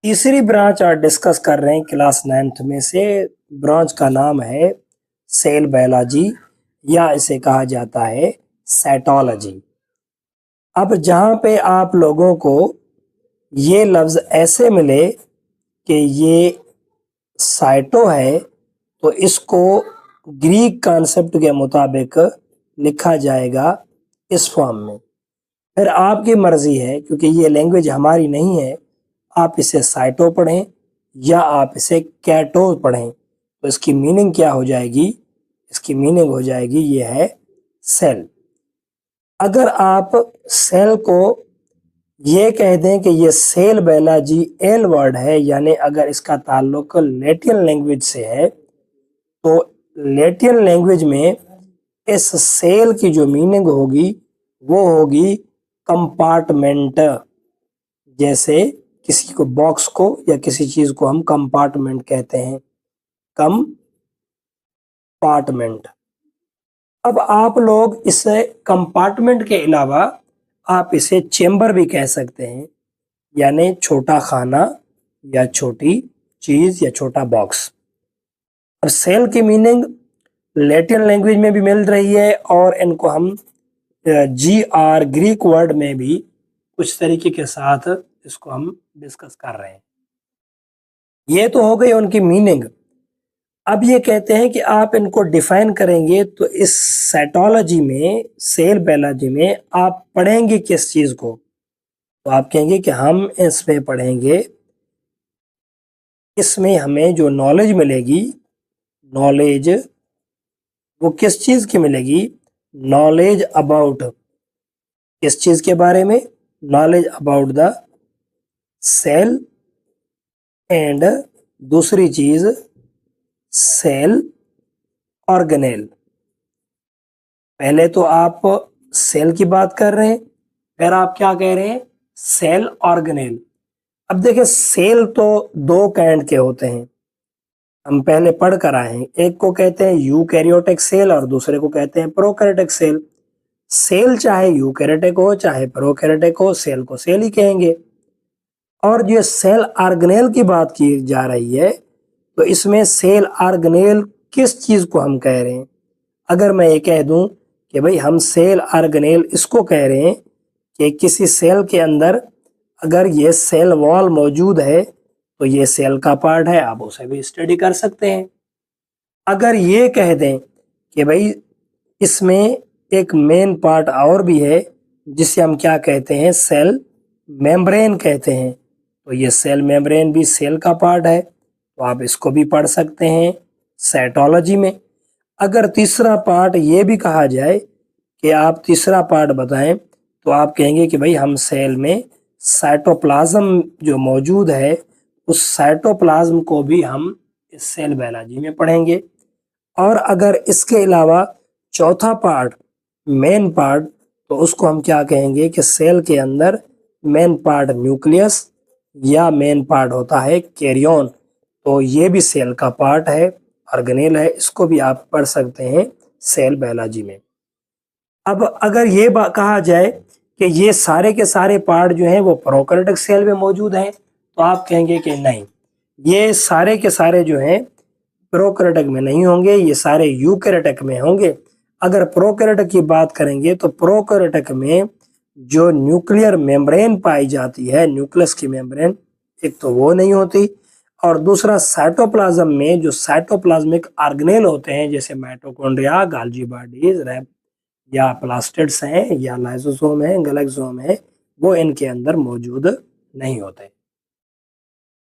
तीसरी ब्रांच आज डिस्कस कर रहे हैं क्लास 9th में से। ब्रांच का नाम है सेल बायोलॉजी या इसे कहा जाता है साइटोलॉजी। अब जहाँ पे आप लोगों को ये लफ्ज़ ऐसे मिले कि ये साइटो है तो इसको ग्रीक कॉन्सेप्ट के मुताबिक लिखा जाएगा इस फॉर्म में। फिर आपकी मर्ज़ी है, क्योंकि ये लैंग्वेज हमारी नहीं है, आप इसे साइटो पढ़ें या आप इसे कैटो पढ़ें। तो इसकी मीनिंग क्या हो जाएगी? इसकी मीनिंग हो जाएगी ये है सेल। अगर आप सेल को ये कह दें कि ये सेल बायोलॉजी एल वर्ड है, यानी अगर इसका ताल्लुक लैटिन लैंग्वेज से है, तो लैटिन लैंग्वेज में इस सेल की जो मीनिंग होगी वो होगी कंपार्टमेंट। जैसे किसी को बॉक्स को या किसी चीज को हम कंपार्टमेंट कहते हैं, कंपार्टमेंट। अब आप लोग इसे कंपार्टमेंट के अलावा आप इसे चेंबर भी कह सकते हैं, यानी छोटा खाना या छोटी चीज या छोटा बॉक्स। अब सेल की मीनिंग लैटिन लैंग्वेज में भी मिल रही है और इनको हम GR ग्रीक वर्ड में भी कुछ तरीके के साथ इसको हम डिस्कस कर रहे हैं। ये तो हो गई उनकी मीनिंग। अब ये कहते हैं कि आप इनको डिफाइन करेंगे तो इस साइटोलॉजी में, सेल बायोलॉजी में आप पढ़ेंगे किस चीज को? तो आप कहेंगे कि हम इसमें पढ़ेंगे, इसमें हमें जो नॉलेज मिलेगी, नॉलेज वो किस चीज की मिलेगी? नॉलेज अबाउट, किस चीज के बारे में? Knowledge about the cell and दूसरी चीज सेल ऑर्गेनेल। पहले तो आप सेल की बात कर रहे हैं, फिर आप क्या कह रहे हैं? Cell organelle. अब देखिए, सेल तो दो काइंड के होते हैं, हम पहले पढ़ कर आए हैं। एक को कहते हैं यूकैरियोटिक सेल और दूसरे को कहते हैं प्रोकैरियोटिक सेल। सेल चाहे यूकैरियोटिक हो चाहे प्रोकैरियोटिक हो, सेल को सेल ही कहेंगे। और जो सेल ऑर्गेनेल की बात की जा रही है, तो इसमें सेल ऑर्गेनेल किस चीज को हम कह रहे हैं? अगर मैं ये कह दूं कि भाई हम सेल ऑर्गेनेल इसको कह रहे हैं कि किसी सेल के अंदर अगर ये सेल वॉल मौजूद है तो ये सेल का पार्ट है, आप उसे भी स्टडी कर सकते हैं। अगर ये कह दें कि भाई इसमें एक मेन पार्ट और भी है जिसे हम क्या कहते हैं? सेल मेम्ब्रेन कहते हैं, तो ये सेल मेम्ब्रेन भी सेल का पार्ट है, तो आप इसको भी पढ़ सकते हैं साइटोलॉजी में। अगर तीसरा पार्ट ये भी कहा जाए कि आप तीसरा पार्ट बताएं, तो आप कहेंगे कि भाई हम सेल में साइटोप्लाज्म जो मौजूद है, उस साइटोप्लाज्म को भी हम इस सेल बायोलॉजी में पढ़ेंगे। और अगर इसके अलावा चौथा पार्ट, मेन पार्ट, तो उसको हम क्या कहेंगे कि सेल के अंदर मेन पार्ट न्यूक्लियस या मेन पार्ट होता है कैरियन, तो ये भी सेल का पार्ट है, ऑर्गेनेल है, इसको भी आप पढ़ सकते हैं सेल बायोलॉजी में। अब अगर ये कहा जाए कि ये सारे के सारे पार्ट जो हैं वो प्रोकैरियोटिक सेल में मौजूद हैं, तो आप कहेंगे कि नहीं, ये सारे के सारे जो हैं प्रोकैरियोटिक में नहीं होंगे, ये सारे यूकैरियोटिक में होंगे। अगर प्रोकैरियोटिक की बात करेंगे तो प्रोकैरियोटिक में जो न्यूक्लियर मेम्ब्रेन पाई जाती है, न्यूक्लियस की मेम्ब्रेन, एक तो वो नहीं होती, और दूसरा साइटोप्लाज्म में जो साइटोप्लाज्मिक ऑर्गेनेल होते हैं, जैसे माइटोकॉन्ड्रिया, गोल्गी बॉडीज, या प्लास्टिड्स हैं, या लाइसोसोम है, गैलेक्सोम है, वो इनके अंदर मौजूद नहीं होते।